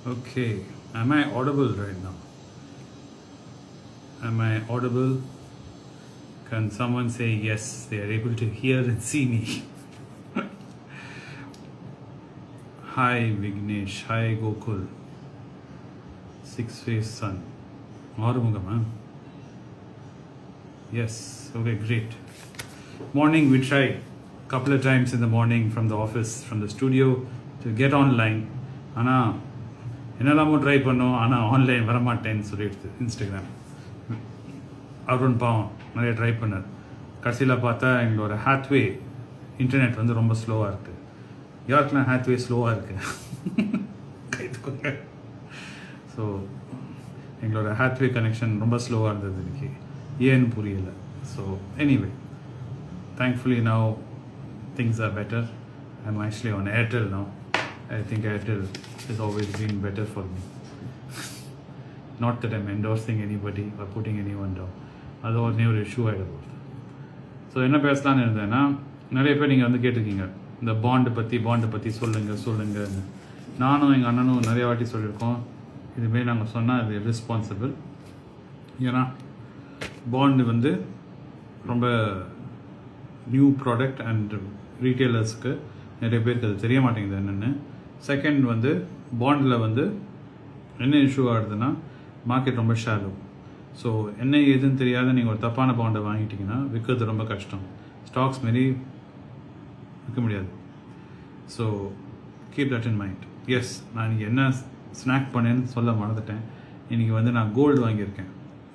Okay, am I audible right now? Am I audible? Can someone say yes? They are able to hear and see me. Hi Vignesh, hi Gokul, Six Face Sun. Arumugama? Yes, okay, great. Morning, we try couple of times in the morning from the office, from the studio to get online. ஆனால் என்னெல்லாமோ try பண்ணோம், ஆனால் online வரமாட்டேன்னு சொல்லிடுது Instagram. Arun பாவம் நிறைய try பண்ணார். கடைசியில் பார்த்தா எங்களோட ஹேத்வே இன்டர்நெட் வந்து ரொம்ப ஸ்லோவாக இருக்குது. யாருக்கெல்லாம் ஹேத்வே ஸ்லோவாக இருக்குது கைத்துக்கோங்க. ஸோ எங்களோட ஹேத்வே கனெக்ஷன் ரொம்ப ஸ்லோவாக இருந்தது இன்னைக்கு, ஏன்னு புரியலை. So anyway, thankfully now things are better. I'm actually on Airtel now. I think Airtel has always been better for me. Not that I'm endorsing anybody or putting anyone down. அது ஒரு issue ஆகிடும். So என்ன பேசலான்னு இருந்தேன்னா, நிறைய பேர் நீங்கள் வந்து கேட்டிருக்கீங்க இந்த பாண்டு பற்றி சொல்லுங்கன்னு. நானும் எங்கள் அண்ணனும் நிறைய வாட்டி சொல்லியிருக்கோம், இதுமாரி நாங்கள் சொன்னால் அது ரெஸ்பான்சிபிள். ஏன்னா பாண்டு வந்து ரொம்ப நியூ ப்ராடக்ட் அண்ட் ரீட்டெயிலர்ஸ்க்கு நிறைய பேருக்கு அது தெரிய மாட்டேங்குது என்னென்னு. செகண்ட் வந்து பாண்டில் வந்து என்ன இஷ்யூ ஆகுதுன்னா, மார்க்கெட் ரொம்ப ஷாலோ. ஸோ என்ன ஏதுன்னு தெரியாத நீங்கள் ஒரு தப்பான பாண்டை வாங்கிட்டீங்கன்னா விற்கிறது ரொம்ப கஷ்டம். ஸ்டாக்ஸ் மாரி விற்க முடியாது. So keep that in mind. Yes, நான் இன்றைக்கி என்ன ஸ்நாக் பண்ணேன்னு சொல்ல மறந்துட்டேன். இன்றைக்கி வந்து நான் கோல்டு வாங்கியிருக்கேன்.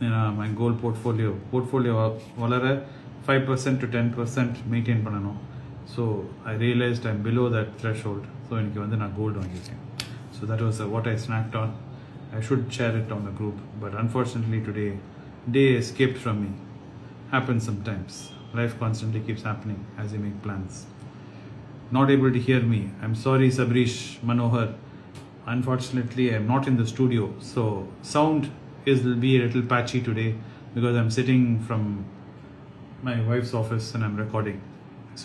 ஏன்னா மை கோல்டு போர்ட்ஃபோலியோ வளர 5% to 10% மெயின்டைன் பண்ணணும். So I realised I'm below that threshold. So இன்றைக்கி வந்து நான் கோல்டு வாங்கியிருக்கேன். So that was what I snacked on. I should share it on the group, but unfortunately today, day escaped from me. Happens sometimes. Life constantly keeps happening as you make plans. Not able to hear me. I'm sorry, Sabrish Manohar. Unfortunately, I'm not in the studio, so sound will be a little patchy today because I'm sitting from my wife's office and I'm recording.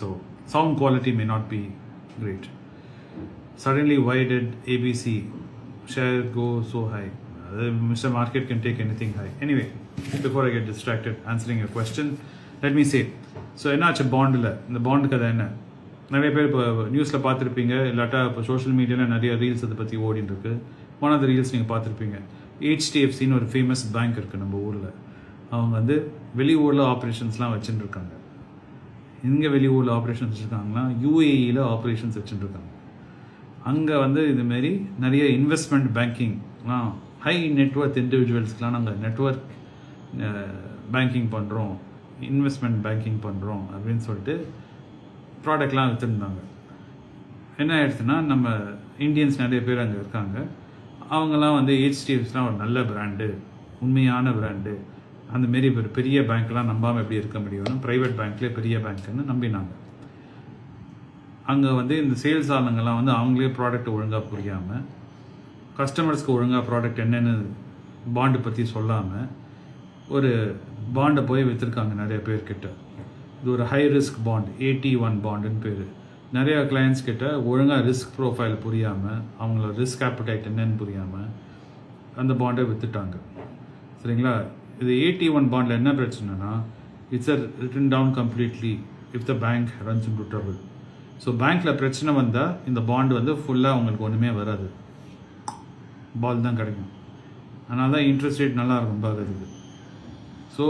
So sound quality may not be great. Suddenly, why did ABC share go so high? Mr. Market can take anything high. Anyway, before I get distracted answering your question, let me say, so என்னாச்சு பாண்டில், இந்த bond கதை என்ன? நிறைய பேர் இப்போ நியூஸில் பார்த்துருப்பீங்க, இல்லாட்டா இப்போ சோஷியல் மீடியாவில் நிறைய ரீல்ஸ் அதை பற்றி ஓடிட்டு இருக்கு. ஒன் ஆஃப் த ரீல்ஸ் நீங்கள் பார்த்துருப்பீங்க. HDFCன்னு ஒரு ஃபேமஸ் பேங்க் இருக்குது நம்ம ஊரில். அவங்க வந்து வெளியூரில் ஆப்ரேஷன்ஸ்லாம் வச்சுட்டு இருக்காங்க. இங்கே வெளியூரில் ஆப்ரேஷன்ஸ் வச்சுருக்காங்கன்னா UAEயில் ஆப்ரேஷன்ஸ் வச்சுட்டு இருக்காங்க. அங்கே வந்து இதுமாரி நிறைய இன்வெஸ்ட்மெண்ட் பேங்கிங்லாம், ஹை நெட்ஒர்க் இண்டிவிஜுவல்ஸ்க்கெலாம் நாங்கள் நெட்ஒர்க் பேங்கிங் பண்ணுறோம், இன்வெஸ்ட்மெண்ட் பேங்கிங் பண்ணுறோம் அப்படின்னு சொல்லிட்டு ப்ராடக்ட்லாம் விற்றுருந்தாங்க. என்ன ஆயிடுச்சுன்னா, நம்ம இந்தியன்ஸ் நிறைய பேர் அங்கே இருக்காங்க. அவங்கெல்லாம் வந்து HDFCலாம் ஒரு நல்ல பிராண்டு, உண்மையான பிராண்டு, அந்தமாரி ஒரு பெரிய பேங்க்லாம் நம்பாமல் எப்படி இருக்க முடியும்னு ப்ரைவேட் பேங்க்லேயே பெரிய பேங்க்குன்னு நம்பினாங்க. அங்கே வந்து இந்த சேல்ஸ் ஆளுங்கெல்லாம் வந்து அவங்களே ப்ராடக்ட் ஒழுங்காக புரியாமல், கஸ்டமர்ஸ்க்கு ஒழுங்காக ப்ராடக்ட் என்னென்னு பாண்டு பற்றி சொல்லாமல் ஒரு பாண்டை போய் விற்றுருக்காங்க நிறைய பேர்கிட்ட. இது ஒரு ஹை ரிஸ்க் பாண்ட், AT1 பாண்டுன்னு பேர். நிறையா கிளைண்ட்ஸ் கிட்ட ஒழுங்காக ரிஸ்க் ப்ரோஃபைல் புரியாமல், அவங்களோட ரிஸ்க் ஆப்பிடைட் என்னன்னு புரியாமல் அந்த பாண்டை விற்றுட்டாங்க. சரிங்களா? இது AT1 பாண்டில் என்ன பிரச்சனைனா, it's written down completely if the bank runs into trouble. So பேங்க்கில் பிரச்சனை வந்தால் இந்த பாண்டு வந்து ஃபுல்லாக அவங்களுக்கு ஒன்றுமே வராது, பால் தான் கிடைக்கும். அதனால தான் இன்ட்ரெஸ்ட் ரேட் நல்லா இருக்கும் பார்க்குறதுக்கு. ஸோ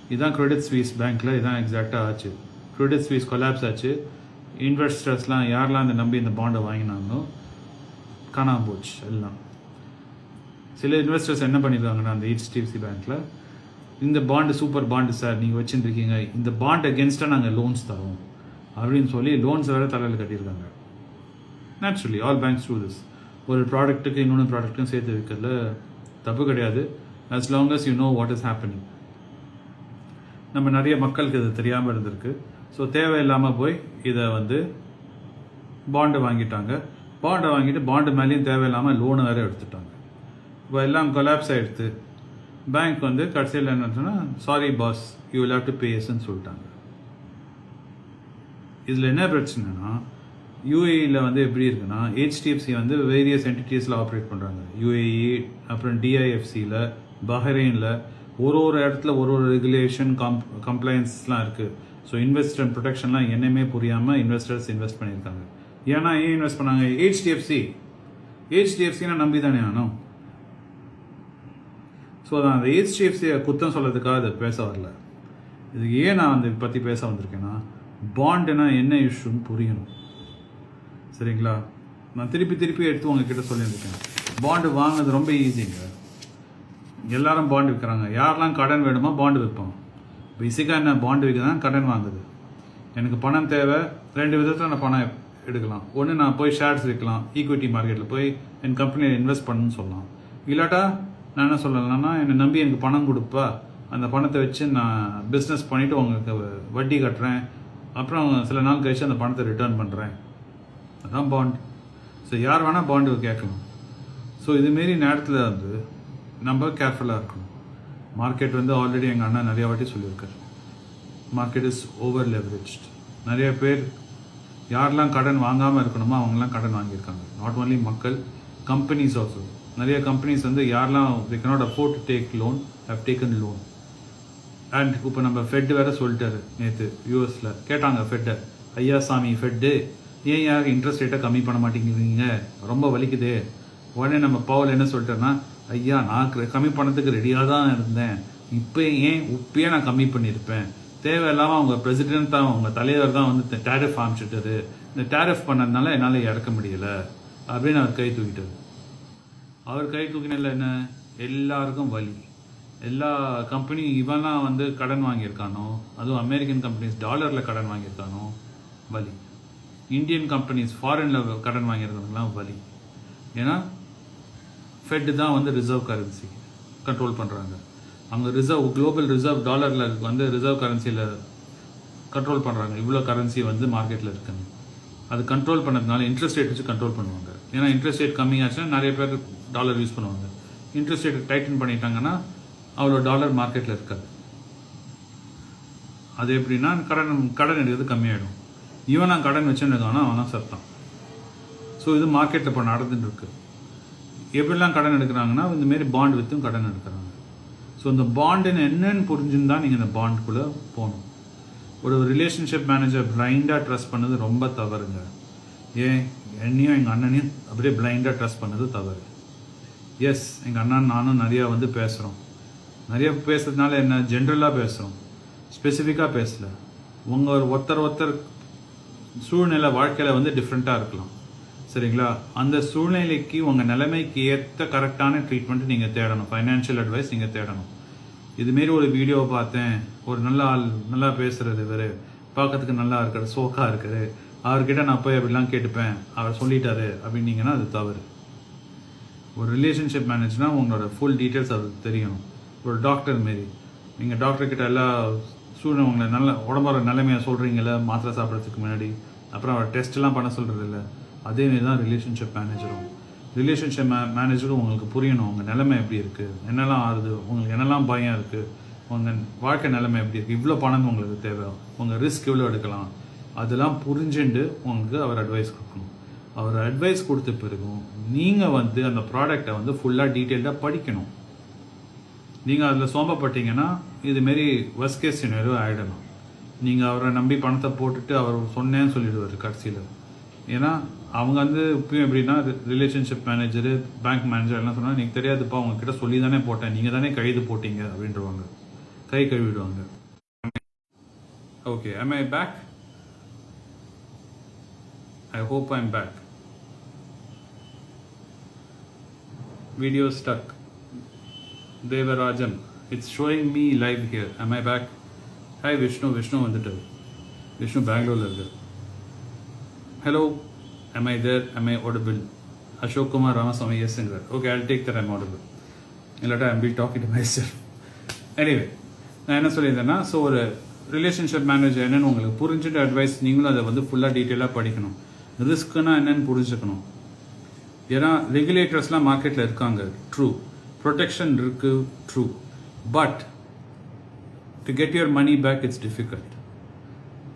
இதுதான் கிரெடிட் ஸ்விஸ் பேங்க்கில் இதான் எக்ஸாக்டாக ஆச்சு. கிரெடிட் ஸ்விஸ் கொலாப்ஸ் ஆச்சு. இன்வெஸ்டர்ஸ்லாம் யாரெல்லாம் இந்த நம்பி இந்த பாண்டை வாங்கினாங்களோ காணாமல் போச்சு எல்லாம். சில இன்வெஸ்டர்ஸ் என்ன பண்ணியிருக்காங்கன்னா, அந்த HDFC பேங்க்கில் இந்த பாண்டு சூப்பர் பாண்டு சார் நீங்கள் வச்சுருக்கீங்க, இந்த பாண்ட் அகேன்ஸ்டாக நாங்கள் லோன்ஸ் தரோம் அப்படின்னு சொல்லி லோன்ஸ் வேறு தலையில் கட்டியிருக்காங்க. Naturally all banks do this. ஒரு ப்ராடக்ட்டுக்கு இன்னொன்று ப்ராடக்ட்டும் சேர்த்து வைக்கிறதுல தப்பு கிடையாது, as long as you know what is happening. நம்ம நிறைய மக்களுக்கு இது தெரியாமல் இருந்திருக்கு. ஸோ தேவையில்லாமல் போய் இதை வந்து பாண்டை வாங்கிட்டாங்க. பாண்டை வாங்கிட்டு பாண்டு மேலேயும் தேவையில்லாமல் லோனு வேறு எடுத்துட்டாங்க. இப்போ எல்லாம் கொலாப்ஸ் ஆகிடுது. பேங்க் வந்து கடைசியில் என்ன சொன்னால், sorry boss, you will have to பேஸ்ன்னு சொல்லிட்டாங்க. இதில் என்ன பிரச்சனைனா, யூஏஇயில் வந்து எப்படி இருக்குன்னா ஹெச்டிஎஃப்சி வந்து வேரியஸ் என்டிட்டிஸில் ஆப்ரேட் பண்ணுறாங்க. யூஏஇ, அப்புறம் டிஐஎஃப்சியில், பஹ்ரைனில், ஒரு இடத்துல ஒரு ரெகுலேஷன் கம்ப்ளைண்ட்ஸ்லாம் இருக்குது. ஸோ இன்வெஸ்டர் ப்ரொடெக்ஷன்லாம் என்னமே புரியாமல் இன்வெஸ்டர்ஸ் இன்வெஸ்ட் பண்ணியிருக்காங்க. ஏன்னா ஏன் இன்வெஸ்ட் பண்ணாங்க? ஹெச்டிஎஃப்சினா நம்பி தானே ஆனோம். ஸோ அதான் அந்த ஹெச்டிஎஃப்சியை குத்தம் சொல்கிறதுக்காக அது பேச வரல. இதுக்கு ஏன் நான் வந்து பற்றி பேச வந்திருக்கேன்னா, பாண்டுனா என்ன இஷ்யூன்னு புரியணும். சரிங்களா? நான் திருப்பி எடுத்து உங்ககிட்ட சொல்லியிருக்கேன். பாண்டு வாங்குறது ரொம்ப ஈஸிங்க. எல்லாரும் பாண்டு விற்கிறாங்க. யாரெல்லாம் கடன் வேணுமோ பாண்டு விற்போம். பேசிக்காக என்ன, பாண்டு விற்க தான் கடன் வாங்குது. எனக்கு பணம் தேவை, 2 விதத்தில் நான் பணம் எடுக்கலாம். ஒன்று, நான் போய் ஷேர்ஸ் விற்கலாம், ஈக்விட்டி மார்க்கெட்டில் போய் என் கம்பெனியில் இன்வெஸ்ட் பண்ணணும்னு சொல்லலாம். இல்லாட்டா நான் என்ன சொல்லலாம்னா, என்னை நம்பி எனக்கு பணம் கொடுப்பா, அந்த பணத்தை வச்சு நான் பிஸ்னஸ் பண்ணிவிட்டு உங்களுக்கு வட்டி கட்டுறேன், அப்புறம் சில நாள் கழிச்சு அந்த பணத்தை ரிட்டர்ன் பண்ணுறேன். அதான் பாண்ட். ஸோ யார் வேணால் பாண்டு கேட்கலாம். ஸோ இதுமாரி நேரத்தில் வந்து நம்ம கேர்ஃபுல்லாக இருக்கணும். மார்க்கெட் வந்து ஆல்ரெடி எங்கள் அண்ணா நிறையா வாட்டி சொல்லியிருக்காரு, மார்க்கெட் இஸ் ஓவர் லெவரேஜ்ட். நிறைய பேர் யாரெல்லாம் கடன் வாங்காமல் இருக்கணுமோ அவங்கெல்லாம் கடன் வாங்கியிருக்காங்க. நாட் ஓன்லி மக்கள், கம்பெனிஸ் ஆல்சோ. நிறைய கம்பெனிஸ் வந்து யாரெல்லாம் they cannot afford to take loan have taken loan. And இப்போ நம்ம ஃபெட் வேறு சொல்லிட்டாரு. நேற்று யூஎஸில் கேட்டாங்க ஃபெட்டை, ஐயா சாமி ஃபெட்டு ஏன் யார் இன்ட்ரெஸ்ட் ரேட்டை கம்மி பண்ண மாட்டேங்கிறீங்க, ரொம்ப வலிக்குது. உடனே நம்ம பவுல் என்ன சொல்லிட்டேன்னா, ஐயா நான் கம்மி பண்ணதுக்கு ரெடியாக தான் இருந்தேன், இப்பயே நான் கம்மி பண்ணியிருப்பேன். தேவையில்லாமல் அவங்க பிரசிடென்ட் தான், அவங்க தலைவர் தான் வந்து டேரிஃப் ஆரம்பிச்சுட்டாரு, இந்த டேரிஃப் பண்ணதுனால என்னால் இறக்க முடியலை அப்படின்னு அவர் கை தூக்கிட்டார். அவர் கை தூக்கினால என்ன, எல்லாருக்கும் வலி. எல்லா கம்பெனி இவெல்லாம் வந்து கடன் வாங்கியிருக்கானோ, அதுவும் அமெரிக்கன் கம்பெனிஸ் டாலரில் கடன் வாங்கியிருக்கானோ வலி. இந்தியன் கம்பெனிஸ் ஃபாரினில் கடன் வாங்கியிருக்கவங்களாம் வலி. ஏன்னா ஃபெட் தான் வந்து ரிசர்வ் கரன்சி கண்ட்ரோல் பண்ணுறாங்க. அவங்க குளோபல் ரிசர்வ் டாலரில் வந்து ரிசர்வ் கரன்சியில் கண்ட்ரோல் பண்ணுறாங்க. இவ்வளோ கரன்சி வந்து மார்க்கெட்டில் இருக்குன்னு அது கண்ட்ரோல் பண்ணதுனால இன்ட்ரெஸ்ட் ரேட் வச்சு கண்ட்ரோல் பண்ணுவாங்க. ஏன்னா இன்ட்ரெஸ்ட் ரேட் கம்மியாச்சுன்னா நிறைய பேர் டாலர் யூஸ் பண்ணுவாங்க. இன்ட்ரெஸ்ட் ரேட் டைட்டன் பண்ணிட்டாங்கன்னா அவ்வளோ டாலர் மார்க்கெட்டில் இருக்காது. அது எப்படின்னா கடன் எடுக்கிறது கம்மியாயிடும். இவன் நான் கடன் வச்சுருக்கானா அவனா சத்தான். ஸோ இது மார்க்கெட்டில் இப்போ நடந்துட்டு இருக்கு. எப்படிலாம் கடன் எடுக்கிறாங்கன்னா, இந்தமாரி பாண்ட் விற்றும் கடன் எடுக்கிறாங்க. ஸோ இந்த பாண்டுன்னு என்னன்னு புரிஞ்சுன்னு தான் நீங்கள் இந்த பாண்டுக்குள்ளே போகணும். ஒரு ரிலேஷன்ஷிப் மேனேஜர் பிளைண்டாக ட்ரஸ்ட் பண்ணது ரொம்ப தவறுங்க. ஏன் என்னையும் எங்கள் அண்ணனையும் அப்படியே பிளைண்டாக ட்ரஸ்ட் பண்ணது தவறு. எஸ், எங்கள் அண்ணன் நானும் நிறையா வந்து பேசுகிறோம். நிறைய பேசுறதுனால என்ன, ஜென்ரலாக பேசுகிறோம், ஸ்பெசிஃபிக்காக பேசலை. ஒருத்தர் சூழ்நிலை வாழ்க்கையில் வந்து டிஃப்ரெண்ட்டாக இருக்கலாம். சரிங்களா? அந்த சூழ்நிலைக்கு உங்கள் நிலைமைக்கு ஏற்ற கரெக்டான ட்ரீட்மெண்ட் நீங்கள் தேடணும். ஃபைனான்ஷியல் அட்வைஸ் நீங்கள் தேடணும். இதுமாரி ஒரு வீடியோவை பார்த்தேன், ஒரு நல்ல ஆள் நல்லா பேசுகிறது, இவர் பார்க்கறதுக்கு நல்லா இருக்காரு, சோக்காக இருக்காரு, அவர்கிட்ட நான் போய் அப்படிலாம் கேட்டுப்பேன், அவர் சொல்லிட்டாரு அப்படின்னீங்கன்னா அது தவறு. ஒரு ரிலேஷன்ஷிப் மேனேஜ்னா உங்களோட ஃபுல் டீட்டெயில்ஸ் அவருக்கு தெரியணும். ஒரு டாக்டர் மாரி நீங்கள் டாக்டர்கிட்ட எல்லா சூழ்நிலை உங்களை நல்ல உடம்போட நிலைமையை சொல்கிறீங்கள மாத்திரை சாப்பிட்றதுக்கு முன்னாடி, அப்புறம் அவர் டெஸ்ட்லாம் பண்ண சொல்கிறது இல்லை. அதேமாரி தான் ரிலேஷன்ஷிப் மேனேஜரும். ரிலேஷன்ஷிப் மேனேஜரும் உங்களுக்கு புரியணும், உங்கள் நிலைமை எப்படி இருக்குது, என்னெல்லாம் ஆகுது, உங்களுக்கு என்னெல்லாம் பயம் இருக்குது, உங்கள் வாழ்க்கை நிலைமை எப்படி இருக்குது, இவ்வளோ பணம் உங்களுக்கு தேவை, உங்கள் ரிஸ்க் எவ்வளோ எடுக்கலாம், அதெல்லாம் புரிஞ்சுட்டு உங்களுக்கு அவர் அட்வைஸ் கொடுக்கணும். அவர் அட்வைஸ் கொடுத்த பிறகும் நீங்கள் வந்து அந்த ப்ராடக்டை வந்து ஃபுல்லாக டீட்டெயில்டாக படிக்கணும். நீங்கள் அதில் சோம்பப்பட்டீங்கன்னா இதுமாரி ஒர்ஸ்ட் கேஸ் சினாரியோ ஆகிடலாம். நீங்கள் அவரை நம்பி பணத்தை போட்டுட்டு அவர் சொன்னேன்னு சொல்லிடுவார் கடைசியில். ஏன்னா அவங்க வந்து இப்பயும் எப்படின்னா, ரிலேஷன்ஷிப் மேனேஜரு, பேங்க் மேனேஜர் எல்லாம் சொன்னால் நீங்கள் தெரியாதுப்பா, உங்ககிட்ட சொல்லி தானே போட்டேன், நீங்கள் தானே கைது போட்டீங்க அப்படின்றவாங்க, கை கழுவிடுவாங்க. Okay, am I back? I hope I'm back. Video stuck. Devarajan, it's showing me live here. Am I back? Hi Vishnu வந்துட்டு. Vishnu பெங்களூர்ல இருக்கு. Hello, am I there? Am I audible? Ashok Kumar Ramaswamy, yes sir. Okay, I'll take that I'm audible. இல்லாட்டா I'm be talking to myself. Anyway, நான் என்ன சொல்லியிருந்தேன்னா, so ஒரு relationship manager என்னென்னு உங்களுக்கு புரிஞ்சுட்டு அட்வைஸ் நீங்களும் அதை வந்து ஃபுல்லாக டீட்டெயிலாக படிக்கணும். ரிஸ்க்குன்னா என்னென்னு புரிஞ்சுக்கணும். ஏன்னா ரெகுலேட்டர்ஸ்லாம் மார்க்கெட்டில் இருக்காங்க, ட்ரூ. ப்ரொடெக்ஷன் இருக்கு, true. But to get your money back it's difficult.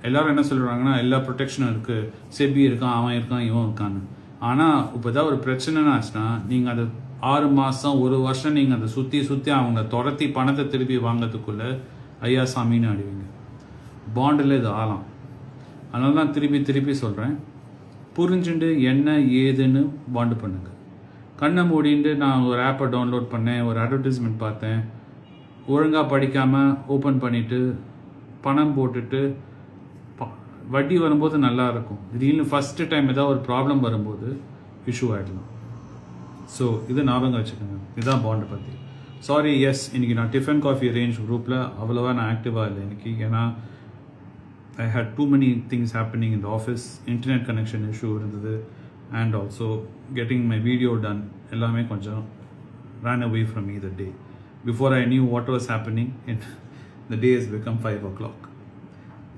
எல்லோரும் என்ன சொல்கிறாங்கன்னா எல்லா ப்ரொடெக்ஷனும் இருக்குது, செபி இருக்கான், அவன் இருக்கான், இவன் இருக்கான்னு. ஆனால் இப்போ தான் ஒரு பிரச்சனைன்னு ஆச்சுன்னா நீங்கள் அது 6 மாதம் 1 வருஷம் நீங்கள் அதை சுற்றி அவங்க துரத்தி பணத்தை திருப்பி வாங்கிறதுக்குள்ளே ஐயா சாமின்னு ஆடுவீங்க. பாண்டில் இது ஆகலாம். அதனால தான் திருப்பி சொல்கிறேன், புரிஞ்சுட்டு என்ன ஏதுன்னு பாண்டு பண்ணுங்கள். கண்ணை மூடிட்டு நான் ஒரு ஆப்பை டவுன்லோட் பண்ணேன், ஒரு அட்வர்டைஸ்மெண்ட் பார்த்தேன், ஒழுங்காக படிக்காமல் ஓப்பன் பண்ணிவிட்டு பணம் போட்டுட்டு வட்டி வரும்போது நல்லா இருக்கும், திடீர்னு ஃபஸ்ட்டு டைம் ஏதாவது ஒரு ப்ராப்ளம் வரும்போது இஷ்யூ ஆகிடலாம். ஸோ இது ஞாபகம் வச்சுக்கோங்க. இதுதான் பாண்டை பற்றி. சாரி, எஸ் இன்றைக்கி நான் டிஃபன் காஃபி ரேஞ்ச் குரூப்பில் அவ்வளோவா நான் ஆக்டிவாக இல்லை இன்றைக்கி. ஏன்னா I had too many things happening in the office. Internet connection issue இருந்தது and also getting my video done. எல்லாமே கொஞ்சம் ran away from me the day. Before I knew what was happening, the day has become 5 o'clock.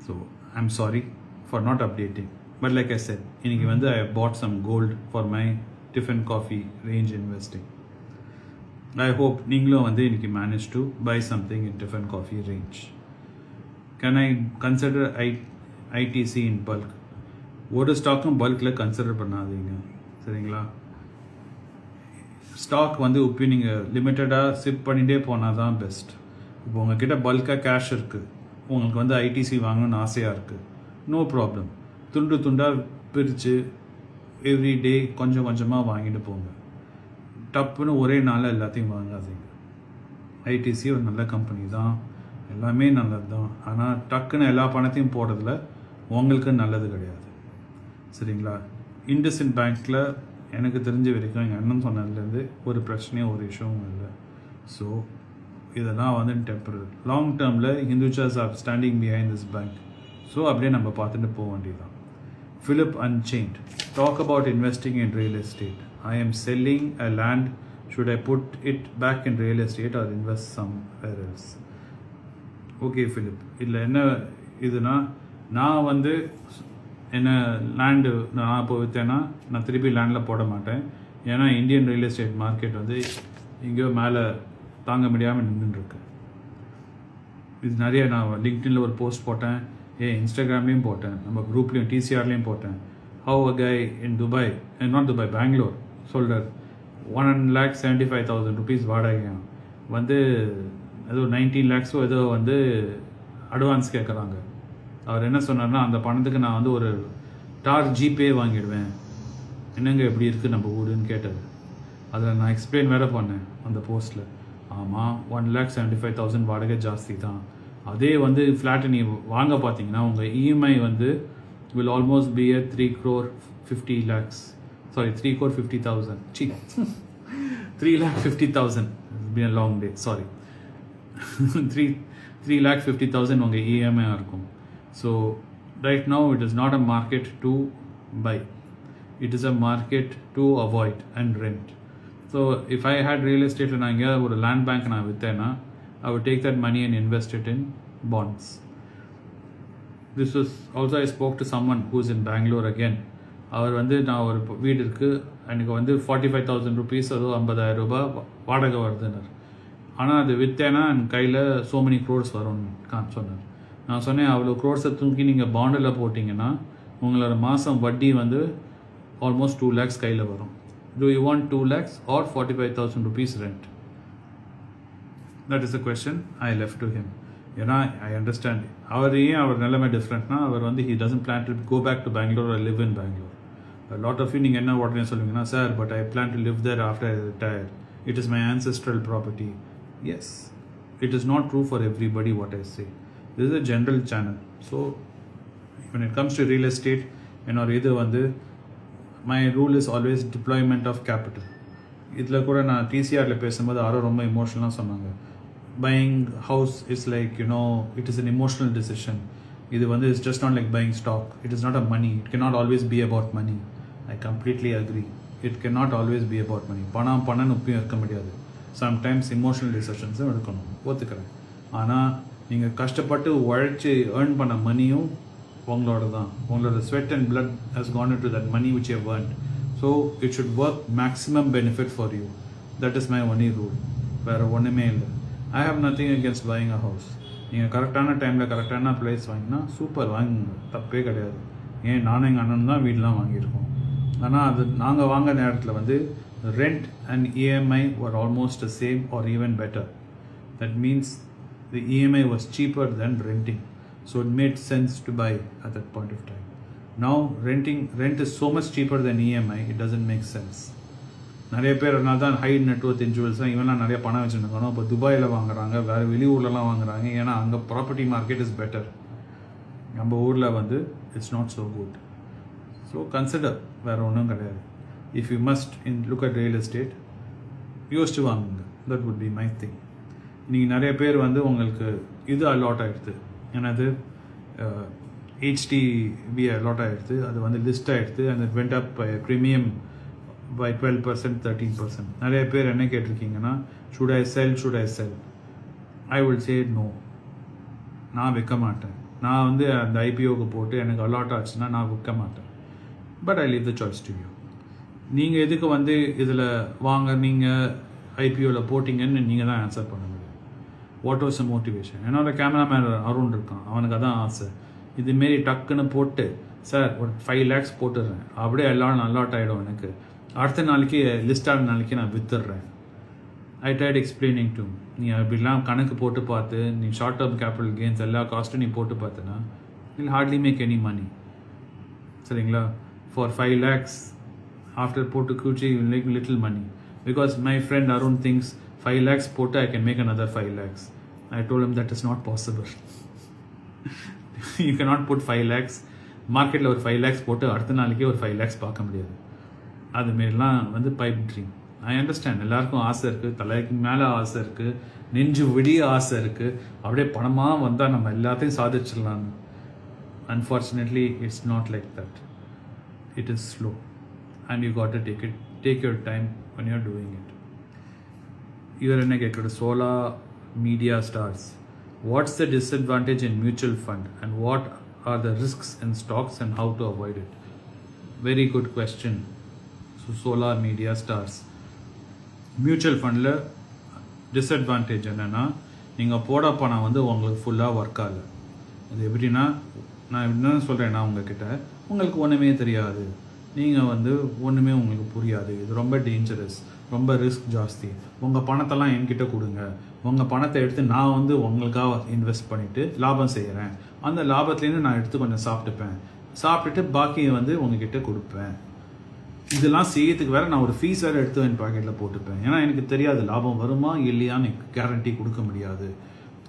So I'm sorry for not updating. But like I said, இன்னைக்கு வந்து I bought some gold for my Tiffin Coffee range investing. I hope நீங்களும் வந்து இன்னைக்கு manage to buy something in Tiffin Coffee range. Can I consider ITC in bulk? ஒரு ஸ்டாக்கும் பல்கில் consider பண்ணாதீங்க, சரிங்களா? Stock வந்து இப்போ நீங்கள் லிமிட்டடாக சிப் பண்ணிகிட்டே போனால் தான் பெஸ்ட். இப்போ உங்ககிட்ட பல்காக கேஷ் இருக்குது, உங்களுக்கு வந்து ஐடிசி வாங்கணும்னு ஆசையாக இருக்குது, நோ ப்ராப்ளம். துண்டாக பிரித்து எவ்ரி டே கொஞ்சம் கொஞ்சமாக வாங்கிட்டு போங்க. டப்புன்னு ஒரே நாளில் எல்லாத்தையும் வாங்காதீங்க. ஐடிசி ஒரு நல்ல கம்பெனி தான், எல்லாமே நல்லது தான். ஆனால் டக்குன்னு எல்லா பணத்தையும் போடுறதுல உங்களுக்கு நல்லது கிடையாது, சரிங்களா? இண்டஸ்இண்ட் பேங்க்கில் எனக்கு தெரிஞ்ச வரைக்கும் எங்கள் அண்ணன் சொன்னதுலேருந்து ஒரு பிரச்சனையும் ஒரு இஷ்யூவும் இல்லை. ஸோ இதெல்லாம் வந்து டெம்பரரி. லாங் டேர்மில் Hindujas are standing behind this bank. So அப்படியே நம்ம பார்த்துட்டு போக வேண்டியதுதான். Philip Unchained. Talk about investing in real estate. I am selling a land. Should I put it back in real estate or invest somewhere else? Okay, Philip. இதில் என்ன இதுனா, நான் வந்து என்ன லேண்டு நான் இப்போ விற்றேன்னா நான் திருப்பி லேண்டில் போட மாட்டேன். ஏன்னா இந்தியன் ரியல் எஸ்டேட் மார்க்கெட் வந்து எங்கேயோ மேலே தாங்க முடியாமல் நின்றுருக்கு. இது நிறைய நான் லிங்க்டின்ல ஒரு போஸ்ட் போட்டேன், இன்ஸ்டாகிராம்லேயும் போட்டேன், நம்ம குரூப்லேயும் டிசிஆர்லேயும் போட்டேன். How a guy in Dubai, not Dubai, Bangalore சொல்கிறார் 1,75,000 rupees வாடகை வந்து ஏதோ 19 lakhs ஏதோ வந்து அட்வான்ஸ் கேட்குறாங்க. அவர் என்ன சொன்னார்னா, அந்த பணத்துக்கு நான் வந்து ஒரு டார் ஜிபே வாங்கிடுவேன், என்னங்க எப்படி இருக்குது நம்ம ஊருன்னு கேட்டார். அதில் நான் எக்ஸ்பிளைன் வேறு பண்ணேன் அந்த போஸ்ட்டில். ஆமாம், 1,75,000 வாடகை ஜாஸ்தி தான். அதே வந்து ஃப்ளாட்டை நீ வாங்க பார்த்தீங்கன்னா உங்கள் இஎம்ஐ வந்து will almost be a 3,50,000. 3,50,000. It's been a long day, sorry. 3,50,000 உங்கள் இஎம்ஐ இருக்கும். So right now it is not a market to buy, it is a market to avoid and rent. So if I had real எஸ்டேட்டில் நான் எங்கேயாவது ஒரு land bank நான் விற்றேன்னா I would take that money and invest it in bonds. This was also, I spoke to someone who is in Bangalore again. அவர் வந்து நான் ஒரு வீடு இருக்குது, எனக்கு வந்து 45,000 rupees அதோ 50,000 ரூபாய் வாடகை வருதுன்னார். ஆனால் அது விற்றேன்னா என் கையில் so many crores வரும்னு சொன்னார். நான் சொன்னேன், அவ்வளோ க்ரோர்ஸை தூக்கி நீங்கள் பாண்டில் போட்டிங்கன்னா உங்களோட மாதம் வட்டி வந்து ஆல்மோஸ்ட் 2 lakhs கையில் வரும். Do you want 2 lakhs or 45,000 rupees rent? That is the question I left to him. ஏன்னா I understand அவர் நிலைமை டிஃப்ரெண்ட்னா அவர் வந்து he doesn't plan to go back to Bangalore or live in Bangalore. A lot of you நீங்கள் என்ன உடனே சொல்லுவீங்கன்னா, sir but I plan to live there after I retire. It is my ancestral property. Yes, it is not true for everybody what I say. This is a general channel. So when it comes to real estate, என்னோட இது வந்து my rule is always deployment of capital. இதில் கூட நான் டிசிஆரில் பேசும்போது யாரும் ரொம்ப இமோஷனலாக சொன்னாங்க, buying house is like, it is an emotional decision. இது வந்து it's just not like buying stock. It is not a money. It cannot always be about money. I completely agree. It cannot always be about money. பணம் உப்பியும் இருக்க முடியாது. Sometimes emotional டிசிஷன்ஸும் எடுக்கணும், ஒத்துக்கிறேன். ஆனால் நீங்கள் கஷ்டப்பட்டு உழைச்சி ஏர்ன் பண்ண மணியும் உங்களோட தான். உங்களோட sweat and blood has gone into that money which you have earned. So it should work maximum benefit for you. That is my only rule. வேறு ஒன்றுமே இல்லை. I have nothing against buying a house. நீங்கள் கரெக்டான டைமில் கரெக்டான place வாங்கினா super வாங்குங்க, தப்பே கிடையாது. ஏன் நானும் எங்கள் அண்ணன் தான் வீடெலாம் வாங்கியிருக்கோம். ஆனால் அது நாங்கள் வாங்க நேரத்தில் வந்து rent and EMI were almost the same or even better. That means the EMI was cheaper than renting. So it made sense to buy at that point of time. Now rent is so much cheaper than EMI, it doesn't make sense. நிறைய பேர் அதனால தான் high net worth individuals தான் இவெல்லாம் நிறைய பணம் வச்சுருக்கணும். இப்போ துபாயில் வாங்குறாங்க, வேறு வெளியூர்லலாம் வாங்குறாங்க. ஏன்னா அங்கே ப்ராப்பர்ட்டி மார்க்கெட் இஸ் பெட்டர். நம்ம ஊரில் வந்து it's not so good. So consider, வேறு ஒன்றும் கிடையாது. If you must look at real estate, யோசிச்சு வாங்குங்க. That would be my thing. இன்றைக்கி நிறைய பேர் வந்து உங்களுக்கு இது அலாட் ஆகிடுது, என்னது HDB அலாட் ஆகிடுது, அது வந்து லிஸ்ட் ஆகிடுது. அந்த வெண்ட் அப் ப்ரீமியம் by 12%, 13%. நிறைய பேர் என்ன கேட்டிருக்கீங்கன்னா, should I sell? I will say no. நான் விற்க மாட்டேன். நான் வந்து அந்த ஐபிஓக்கு போட்டு எனக்கு அலாட் ஆச்சுன்னா நான் விற்க மாட்டேன். But I leave the choice to you. நீங்கள் எதுக்கு வந்து இதில் வாங்க நீங்கள் ஐபிஓவில் போட்டிங்கன்னு நீங்கள் தான் ஆன்சர் பண்ண முடியும். What was the motivation? என்னோட கேமராமேன் அருண் இருக்கான், அவனுக்கு அதான் ஆசை. இதுமாரி டக்குன்னு போட்டு சார் ஒரு 5 lakhs போட்டுடுறேன், அப்படியே எல்லாம் அலாட் ஆகிடும், எனக்கு அடுத்த நாளைக்கு லிஸ்ட் ஆன நாளைக்கு நான் விற்றுடுறேன். ஐ ட்ரைட் எக்ஸ்பிளைனிங் டு, நீ அப்படிலாம் கணக்கு போட்டு பார்த்து நீ ஷார்ட் டேர்ம் கேபிட்டல் கெயின்ஸ் எல்லா காஸ்ட்டும் நீ போட்டு பார்த்தனா will hardly make any money. சரிங்களா? ஃபார் 5 lakhs ஆஃப்டர் போட்டு கூச்சி will make little money. Because my friend Arun thinks 5 lakhs போட்டு I can make another 5 lakhs. I told him that is not possible. You cannot put 5 lakhs மார்க்கெட்டில் ஒரு 5 lakhs போட்டு அடுத்த நாளைக்கே ஒரு 5 lakhs பார்க்க முடியாது. அதுமாரிலாம் வந்து பைப் ட்ரீம். ஐ அண்டர்ஸ்டாண்ட், எல்லாருக்கும் ஆசை இருக்குது, தலைக்கு மேலே ஆசை இருக்குது, நெஞ்சு விடிய ஆசை இருக்குது, அப்படியே பணமாக வந்தால் நம்ம எல்லாத்தையும் சாதிச்சிடலான்னு. Unfortunately it's not like that. It is slow and you got to take your time when you are doing it. இவர் என்ன கேட்குறது, solar media stars, what's the disadvantage in mutual fund and what are the risks in stocks and how to avoid it? Very good question. Solar media stars, mutual ஃபண்டில் disadvantage என்னென்னா, நீங்கள் போட பணம் வந்து உங்களுக்கு ஃபுல்லாக ஒர்க் ஆகலை. அது எப்படின்னா, நான் என்ன சொல்கிறேன்னா உங்ககிட்ட, உங்களுக்கு ஒன்றுமே தெரியாது, நீங்கள் வந்து ஒன்றுமே உங்களுக்கு புரியாது, இது ரொம்ப டேஞ்சரஸ், ரொம்ப ரிஸ்க் ஜாஸ்தி, உங்கள் பணத்தெல்லாம் என்கிட்ட கொடுங்க, உங்கள் பணத்தை எடுத்து நான் வந்து உங்களுக்காக இன்வெஸ்ட் பண்ணிவிட்டு லாபம் செய்கிறேன், அந்த லாபத்துலேருந்து நான் எடுத்து கொஞ்சம் சாப்பிட்டுட்டு பாக்கியை வந்து உங்ககிட்ட கொடுப்பேன். இதெல்லாம் செய்யறதுக்கு வேறு நான் ஒரு ஃபீஸ் வேறு எடுத்து என் பாக்கெட்டில் போட்டுப்பேன். ஏன்னா எனக்கு தெரியாது லாபம் வருமா இல்லையான்னு கேரண்டி கொடுக்க முடியாது.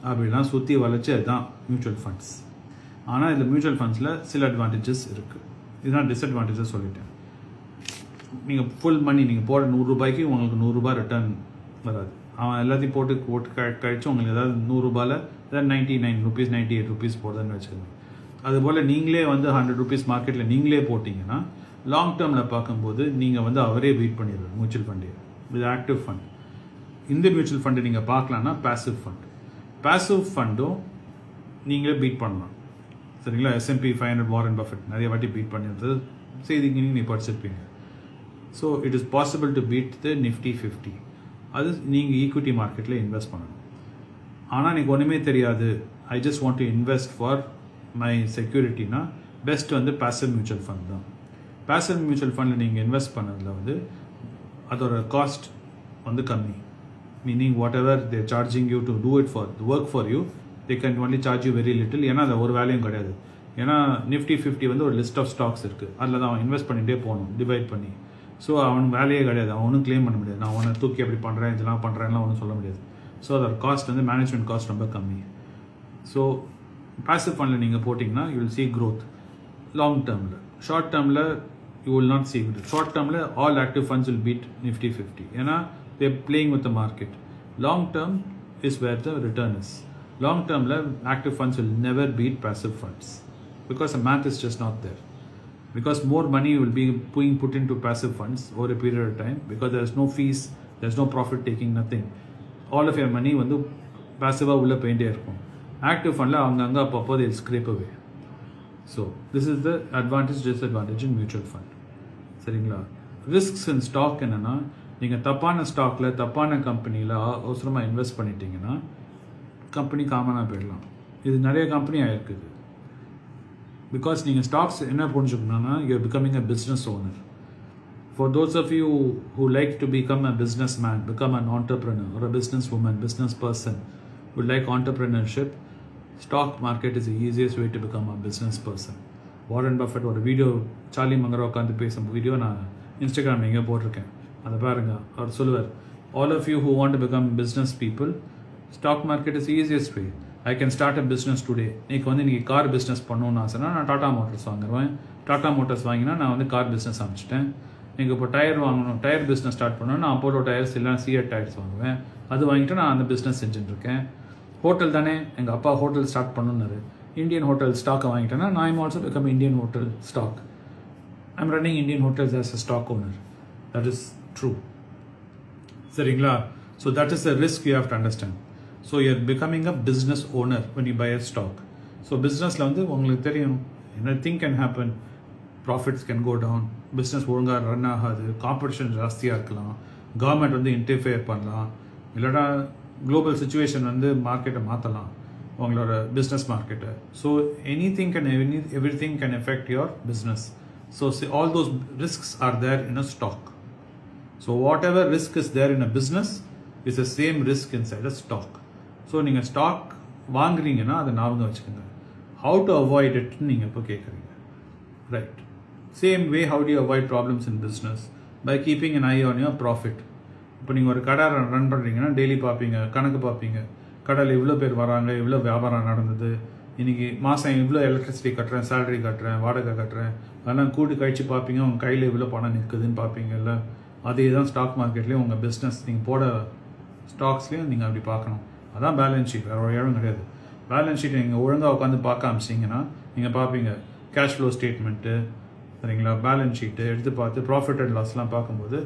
அப்படிலாம் சுற்றி வளைச்சி அதுதான் மியூச்சுவல் ஃபண்ட்ஸ். ஆனால் இதில் மியூச்சுவல் ஃபண்ட்ஸில் சில அட்வான்டேஜஸ் இருக்குது. இதுதான் டிஸ்அட்வான்டேஜஸ் சொல்லிட்டேன். நீங்கள் ஃபுல் மணி நீங்கள் போட 100 ரூபாய்க்கு உங்களுக்கு 100 ரூபாய் ரிட்டர்ன் வராது. அவன் எல்லாத்தையும் போட்டு கழிச்சு உங்களுக்கு ஏதாவது 100 ரூபாயில் ஏதாவது 99 rupees 98 rupees போடுறதுன்னு வச்சுக்கோங்க. அதுபோல் நீங்களே வந்து 100 rupees மார்க்கெட்டில் நீங்களே போட்டிங்கன்னா லாங் டேர்மில் பார்க்கும்போது நீங்கள் வந்து அவரே பீட் பண்ணிடுவார் மியூச்சுவல் ஃபண்டே. இது ஆக்டிவ் ஃபண்ட். இந்த மியூச்சுவல் ஃபண்டை நீங்கள் பார்க்கலான்னா பேசிவ் ஃபண்ட். பேசிவ் ஃபண்டும் நீங்களே பீட் பண்ணலாம். சரிங்களா? S&P 500 வாரன் பஃபெட் நிறைய வாட்டி பீட் பண்ணிடுறது செய்திக்கு நீங்கள் படிச்சிருப்பீங்க. So it is possible to beat the Nifty 50. அது நீங்கள் ஈக்விட்டி மார்க்கெட்டில் இன்வெஸ்ட் பண்ணணும். ஆனால் எனக்கு ஒன்றுமே தெரியாது, I just want to invest for my செக்யூரிட்டினா பெஸ்ட் வந்து பேசிவ் மியூச்சுவல் ஃபண்ட் தான். பேசிவ் மியூச்சுவல் ஃபண்டில் நீங்கள் இன்வெஸ்ட் பண்ணதில் வந்து அதோட காஸ்ட் வந்து கம்மி. Meaning whatever they're charging you to do it for work for you, they can only charge you very little. ஏன்னா அது ஒரு வேலையும் கிடையாது. ஏன்னா Nifty 50 வந்து ஒரு லிஸ்ட் ஆஃப் ஸ்டாக்ஸ் இருக்குது, அதில் தான் அவன் இன்வெஸ்ட் பண்ணிகிட்டே போகணும் டிவைட் பண்ணி. ஸோ அவனுக்கு வேலையே கிடையாது, அவன் ஒன்றும் கிளைம் பண்ண முடியாது, நான் அவனை தூக்கி அப்படி பண்ணுறேன் இதெல்லாம் பண்ணுறேன்லாம் ஒன்றும் சொல்ல முடியாது. ஸோ அதோட காஸ்ட் வந்து மேனேஜ்மெண்ட் காஸ்ட் ரொம்ப கம்மி. ஸோ பேசிவ் ஃபண்டில் நீங்கள் போட்டிங்கன்னா you will see growth long டேர்மில். ஷார்ட் டேர்மில் you will not see it. Short term all active funds will beat Nifty 50. They're playing with the market. Long term is where the return is. Long term active funds will never beat passive funds because the math is just not there. Because more money will be being put into passive funds over a period of time because there's no fees, there's no profit taking, nothing. All of your money வந்து passive உள்ள போயிட்டே இருக்கும். Active fund அங்கங்க அப்பப்போ they'll scrape away. So this is the advantage disadvantage in mutual fund. சரிங்களா? Risks இன் stock என்னென்னா, நீங்கள் தப்பான ஸ்டாக்கில் தப்பான கம்பெனியில் அவசரமாக இன்வெஸ்ட் பண்ணிட்டீங்கன்னா கம்பெனி காமனாக போயிடலாம். இது நிறைய கம்பெனி ஆகிருக்குது. பிகாஸ் நீங்கள் ஸ்டாக்ஸ் என்ன புரிஞ்சுக்கணுன்னா, you're becoming a business owner. For those of you who like to become a businessman, become an entrepreneur or a businesswoman, business person, who like entrepreneurship, stock market is the easiest way to become a business person. Warren Buffett ஒரு video, Charlie மங்கரோ உட்காந்து பேசும் video நான் Instagram எங்கே போட்டிருக்கேன், அதை பாருங்கள். அவர் சொல்லுவார், all of you who want to become business people, stock market is easiest way. I can start a business today. நீங்கள் கார் பிஸ்னஸ் பண்ணணும்னு ஆசைனா நான் டாடா மோட்டர்ஸ் வாங்குவேன். டாடா மோட்டர்ஸ் வாங்கினா நான் கார் பிஸ்னஸ் அமைச்சிட்டேன். நீங்கள் இப்போ டயர் வாங்கணும், டயர் பிஸ்னஸ் ஸ்டார்ட் பண்ணணும், நான் அப்போலோ டயர்ஸ் இல்லைனா சிஎட் டயர்ஸ் வாங்குவேன். அது வாங்கிட்டு நான் அந்த பிஸ்னஸ் செஞ்சுட்டுருக்கேன். ஹோட்டல் தானே, எங்கள் அப்பா ஹோட்டல் ஸ்டார்ட் பண்ணுன்னாரு. இந்தியன் ஹோட்டல் ஸ்டாக்கை வாங்கிட்டேன்னா நான் I'm also become Indian hotel stock. I'm running Indian hotels as a stock owner. That is true. சரிங்களா? So that is the risk you have to understand. So you're becoming a business owner when you buy a stock. So பிஸ்னஸில் உங்களுக்கு தெரியும், anything can happen. Profits can go down, business ஒழுங்காக run ஆகாது, competition ஜாஸ்தியாக இருக்கலாம், government interfere பண்ணலாம், இல்லைனா global situation மார்க்கெட்டை மாற்றலாம், உங்களோட பிஸ்னஸ் மார்க்கெட்டை. So anything can everything can effect your business. So all those risks are there in a stock. So whatever risk is there in a business is the same risk inside a stock. So நீங்கள் stock வாங்குறீங்கன்னா அதை ஞாபகம் வச்சுக்கோங்க. How to avoid இட்னு நீங்கள் இப்போ கேட்குறீங்க, right? Same way, how do you avoid problems in business? By keeping an eye on your profit. இப்போ நீங்கள் ஒரு கடை ரன் பண்ணுறீங்கன்னா டெய்லி பார்ப்பீங்க, கணக்கு பார்ப்பீங்க. கடையில் இவ்வளோ பேர் வராங்க, இவ்வளோ வியாபாரம் நடந்தது, இன்றைக்கி மாதம் இவ்வளோ எலக்ட்ரிசிட்டி கட்டுறேன், சேலரி கட்டுறேன், வாடகை கட்டுறேன், அதெல்லாம் கூட்டி கழிச்சு பார்ப்பீங்க. உங்கள் கையில் இவ்வளோ பணம் நிற்குதுன்னு பார்ப்பீங்கல்ல. அதே தான் ஸ்டாக் மார்க்கெட்லேயும் உங்கள் பிஸ்னஸ் நீங்கள் போட ஸ்டாக்ஸ்லேயும் நீங்கள் அப்படி பார்க்கணும். அதான் பேலன்ஸ் ஷீட், வேறு ஒரு இடம் கிடையாது. பேலன்ஸ் ஷீட் நீங்கள் ஒழுங்காக உட்காந்து பார்க்க ஆரம்பிச்சிங்கன்னா நீங்கள் பார்ப்பீங்க கேஷ் ஃப்ளோ ஸ்டேட்மெண்ட்டு, சரிங்களா, பேலன்ஸ் ஷீட்டு எடுத்து பார்த்து ப்ராஃபிட் அண்ட் லாஸ்லாம் பார்க்கும்போது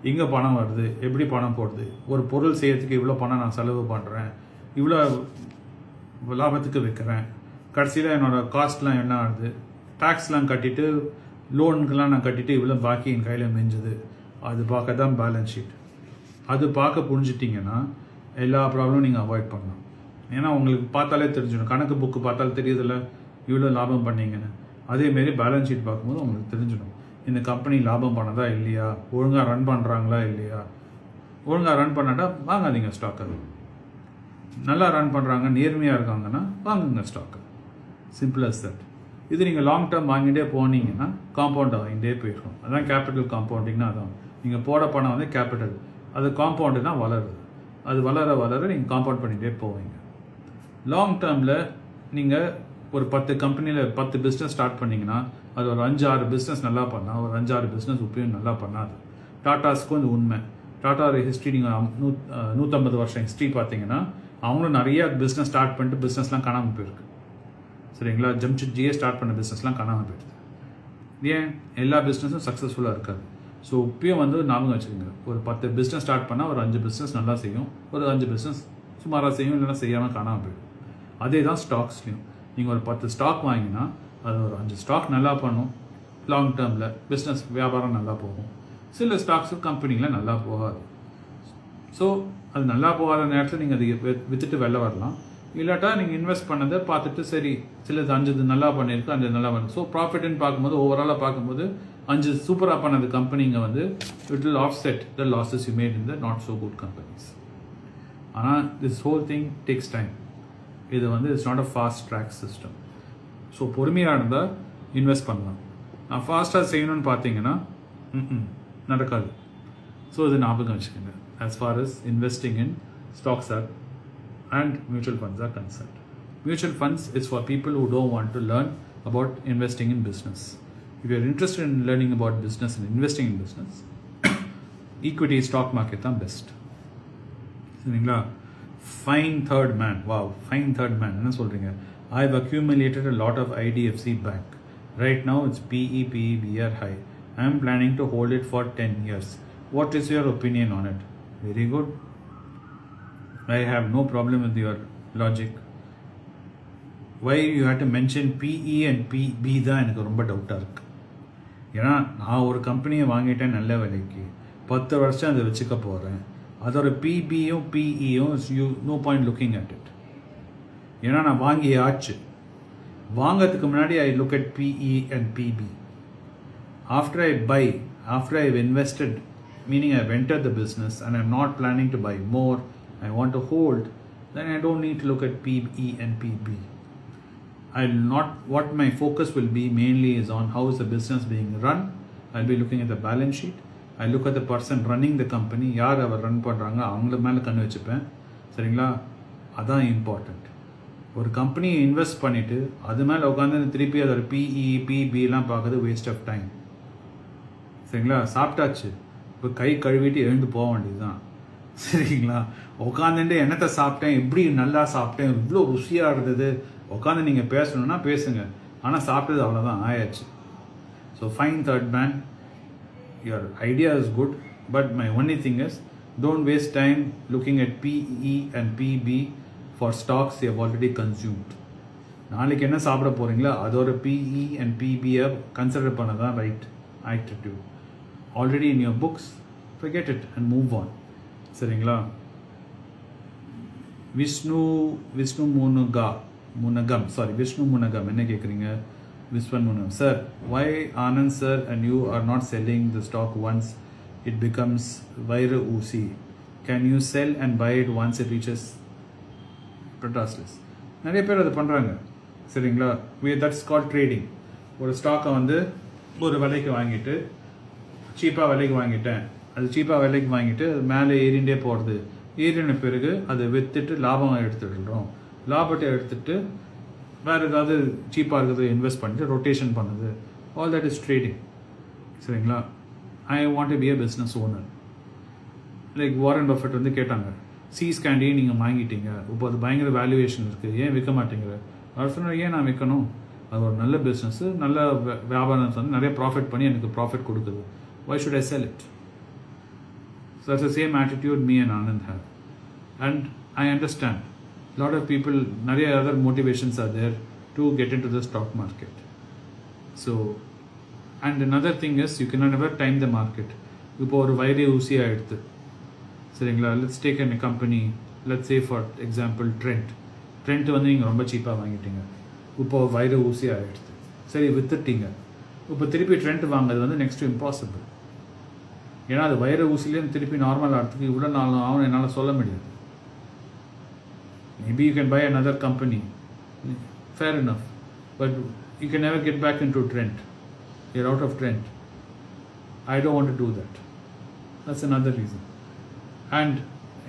இங்கே பணம் வருது, எப்படி பணம் போடுது, ஒரு பொருள் செய்யறதுக்கு இவ்வளோ பணம் நான் செலவு பண்ணுறேன், இவ்வளோ லாபத்துக்கு விற்கிறேன், கடைசியில் என்னோடய காஸ்ட்லாம் என்ன ஆகுது, டேக்ஸ்லாம் கட்டிட்டு லோனுக்கெலாம் நான் கட்டிட்டு இவ்வளோ பாக்கி என் கையில் மிஞ்சுது, அது பார்க்க தான் பேலன்ஸ் ஷீட். அது பார்க்க புரிஞ்சிட்டிங்கன்னா எல்லா ப்ராப்ளமும் நீங்கள் அவாய்ட் பண்ணலாம். ஏன்னா உங்களுக்கு பார்த்தாலே தெரிஞ்சிடும், கணக்கு புக்கு பார்த்தாலே தெரியுதில்ல இவ்வளோ லாபம் பண்ணீங்கன்னு. அதேமாரி பேலன்ஸ் ஷீட் பார்க்கும்போது உங்களுக்கு தெரிஞ்சிடும், இந்த கம்பெனி லாபம் பண்ணதா இல்லையா, ஒழுங்காக ரன் பண்ணுறாங்களா இல்லையா. ஒழுங்காக ரன் பண்ணாட்டா வாங்காதீங்க ஸ்டாக்கு. நல்லா ரன் பண்ணுறாங்க, நேர்மையாக இருக்காங்கன்னா வாங்குங்க ஸ்டாக்கு. Simple as that. இது நீங்கள் லாங் டேர்ம் வாங்கிட்டே போனீங்கன்னா காம்பவுண்ட் ஆகிட்டே போயிருக்கும். அதான் கேபிட்டல் காம்பவுண்டிங்னா அதான். நீங்கள் போட பணம் கேபிட்டல், அது காம்பவுண்டுனா வளருது. அது வளர வளர நீங்கள் காம்பவுண்ட் பண்ணிகிட்டே போவீங்க. லாங் டேர்மில் நீங்கள் ஒரு 10 கம்பெனியில் 10 பிஸ்னஸ் ஸ்டார்ட் பண்ணிங்கன்னா அது ஒரு 5-6 பிஸ்னஸ் நல்லா பண்ணால் ஒரு 5-6 பிஸ்னஸ் உப்பையும் நல்லா பண்ணாது. டாட்டாஸ்க்கும் இது உண்மை. டாட்டாவோட ஹிஸ்ட்ரி நீங்கள் 150 வருஷம் ஹிஸ்ட்ரி பார்த்தீங்கன்னா அவங்களும் நிறைய பிஸ்னஸ் ஸ்டார்ட் பண்ணிட்டு பிஸ்னஸ்லாம் காணாமல் போயிருக்கு. சரிங்களா? ஜம்ஷெட்ஜியே ஸ்டார்ட் பண்ண பிஸ்னஸ்லாம் காணாமல் போயிடுது. ஏன்? எல்லா பிஸ்னஸும் சக்ஸஸ்ஃபுல்லாக இருக்காது. ஸோ இப்பயும் ஞாபகம் வச்சுக்கோங்க, ஒரு 10 பிஸ்னஸ் ஸ்டார்ட் பண்ணால் ஒரு 5 பிஸ்னஸ் நல்லா செய்யும், ஒரு 5 பிஸ்னஸ் சுமாராக செய்யும், இல்லைன்னா செய்யாமல் காணாமல் போயிடும். அதே தான் ஸ்டாக்ஸ்லையும். நீங்கள் ஒரு 10 ஸ்டாக் வாங்கினா அது ஒரு 5 ஸ்டாக் நல்லா பண்ணும். லாங் டேர்மில் பிஸ்னஸ் வியாபாரம் நல்லா போகும். சில ஸ்டாக்ஸு கம்பெனியில் நல்லா போகாது. ஸோ அது நல்லா போகாத நேரத்தில் நீங்கள் அதை விற்றுட்டு வெளில வரலாம். இல்லாட்டா நீங்கள் இன்வெஸ்ட் பண்ணதை பார்த்துட்டு சரி சிலது 5 நல்லா பண்ணியிருக்கு, 5 நல்லா பண்ணுது. ஸோ ப்ராஃபிட்னு பார்க்கும்போது ஓவராலாக பார்க்கும்போது 5 சூப்பராக பண்ணது கம்பெனிங்க it will offset the losses you made in the not so good companies. ஆனால் this whole thing takes time. இது it's not a fast track system. So பொறுமையாக இருந்தால் இன்வெஸ்ட் பண்ணலாம். நான் ஃபாஸ்ட்டாக செய்யணும்னு பார்த்தீங்கன்னா நடக்காது. ஸோ இது ஞாபகம் வச்சுக்கோங்க as far as investing in stocks and mutual funds are concerned. Mutual funds is for people who don't want to learn about investing in business. If you are interested in learning about business and investing in business, equity stock market தான் best. சரிங்களா? Fine third man. Wow, fine third man. என்ன சொல்கிறீங்க? I have accumulated a lot of IDFC Bank. Right now it's PE/BR high. I am planning to hold it for 10 years. What is your opinion on it? Very good. I have no problem with your logic. Why you had to mention PE and PB தான் எனக்கு ரொம்ப டவுட்டாக இருக்குது. ஏன்னா நான் ஒரு கம்பெனியை வாங்கிட்டேன் நல்ல விலைக்கு, 10 வருஷம் அதை வச்சுக்க போகிறேன். அதோட PBயும் PEயும் you no point looking at it. ஏன்னா நான் வாங்கி ஆச்சு. வாங்கிறதுக்கு முன்னாடி I look at PE and PB. After I buy, after I've invested, meaning I've entered the business and I'm not planning to buy more, I want to hold, then I don't need to look at PE and PB. What my focus will be mainly is on how is the business being run. I'll be looking at the balance sheet. I look at the person running the company. யார் அவர் run பண்ணுறாங்க அவங்கள மேலே கண்ணு வச்சுப்பேன். சரிங்களா? அதான் important. ஒரு கம்பெனியை இன்வெஸ்ட் பண்ணிவிட்டு அது மேலே உட்காந்து திருப்பி அதோட பிஇ பிபிலாம் பார்க்குறது வேஸ்ட் ஆஃப் டைம். சரிங்களா? சாப்பிட்டாச்சு, இப்போ கை கழுவிட்டு எழுந்து போக வேண்டியது தான். சரிங்களா? உட்காந்துட்டு என்னத்தை சாப்பிட்டேன், எப்படி நல்லா சாப்பிட்டேன், இவ்வளோ ருசியாக இருந்தது, உட்காந்து நீங்கள் பேசணுன்னா பேசுங்க, ஆனால் சாப்பிட்டது அவ்வளோதான் ஆயாச்சு. So fine third man, your idea is good, but my only thing is don't waste time looking at PE and PB for stocks you have already consumed. நாளைக்கு என்ன சாப்பிட போகிறீங்களோ அதோட பிஇ அண்ட் பிபியை கன்சிடர் பண்ண தான் right attitude. Already in your books, forget it and move on. சரிங்களா? விஷ்ணு முனகம் என்ன கேட்குறீங்க? Viswan Munagam, sir, why Anand sir and you are not selling the stock once it becomes வைர ஊசி? Can you sell and buy it once it reaches Protoslis? நிறைய பேர் அதை பண்ணுறாங்க. சரிங்களா? that's called trading. ஒரு ஸ்டாக்கை வந்து ஒரு விலைக்கு வாங்கிட்டு சீப்பாக விலைக்கு வாங்கிட்டேன், அது சீப்பாக விலைக்கு வாங்கிட்டு அது மேலே ஏறிண்டே போகிறது, ஏறின பிறகு அதை விற்றுட்டு லாபம் எடுத்துடுறோம், லாபத்தை எடுத்துட்டு வேறு ஏதாவது சீப்பாக இருக்கிறது இன்வெஸ்ட் பண்ணிட்டு ரொட்டேஷன் பண்ணுது. All that is trading. சரிங்களா? I want to be a business owner. Like Warren Buffett வந்து கேட்டாங்க, சீஸ் கேண்டியை நீங்கள் வாங்கிட்டீங்க, இப்போ அது பயங்கர வேல்யூவேஷன் இருக்குது, ஏன் விற்க மாட்டேங்கிற? அவர் சொன்னார், ஏன் நான் விற்கணும், அது ஒரு நல்ல பிஸ்னஸ்ஸு, நல்ல வியாபாரம் வந்து நிறைய ப்ராஃபிட் பண்ணி எனக்கு ப்ராஃபிட் கொடுக்குது, why should I sell it? So that's the same attitude me and Anand have. And I understand a lot of people, நிறைய other motivations are there to get into the stock market. So, and another thing is you cannot never time the market. இப்போ ஒரு வைர ஊசியாக எடுத்து, சரிங்களா, let's take a company, let's say for example Trent வந்து நீங்கள் ரொம்ப சீப்பாக வாங்கிட்டீங்க, இப்போ வைர ஊசியாக எடுத்து சரி விற்றுட்டீங்க, இப்போ திருப்பி ட்ரெண்ட் வாங்குறது வந்து நெக்ஸ்ட் இம்பாசிபிள். ஏன்னா அது வைர ஊசிலேருந்து திருப்பி நார்மல் ஆகிறதுக்கு இவ்வளோ நாள் ஆகும் என்னால் சொல்ல முடியாது. Maybe you can buy another company, fair enough, but you can never get back into Trent. You're out of Trent. I don't want to do that. That's another reason. And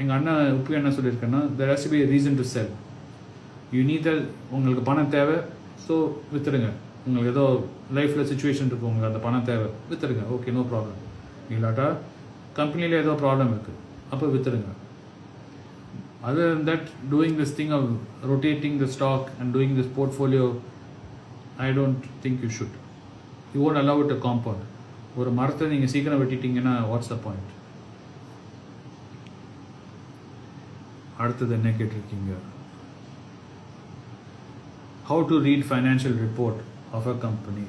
எங்கள் அண்ணன் உப்பு என்ன சொல்லியிருக்கேன்னா, there has to be a reason to sell. You need that. உங்களுக்கு பணம் தேவை, so விற்றுடுங்க. உங்களுக்கு ஏதோ லைஃப்பில் சுச்சுவேஷன் இருக்குது, உங்களுக்கு அந்த பணம் தேவை, விற்றுடுங்க, ஓகே, நோ ப்ராப்ளம். இல்லாட்டா கம்பெனியில் ஏதோ ப்ராப்ளம் இருக்குது, அப்போ விற்றுடுங்க. Other than that, doing this thing of rotating the stock and doing this portfolio, I don't think you should. You won't allow it to compound. ஒரு மரத்தை நீங்கள் சீக்கிரம் வெட்டிட்டீங்கன்னா வாட்ஸ் த பாயிண்ட்? அடுத்தது என்ன கேட்டிருக்கீங்க? How to read financial report of a company.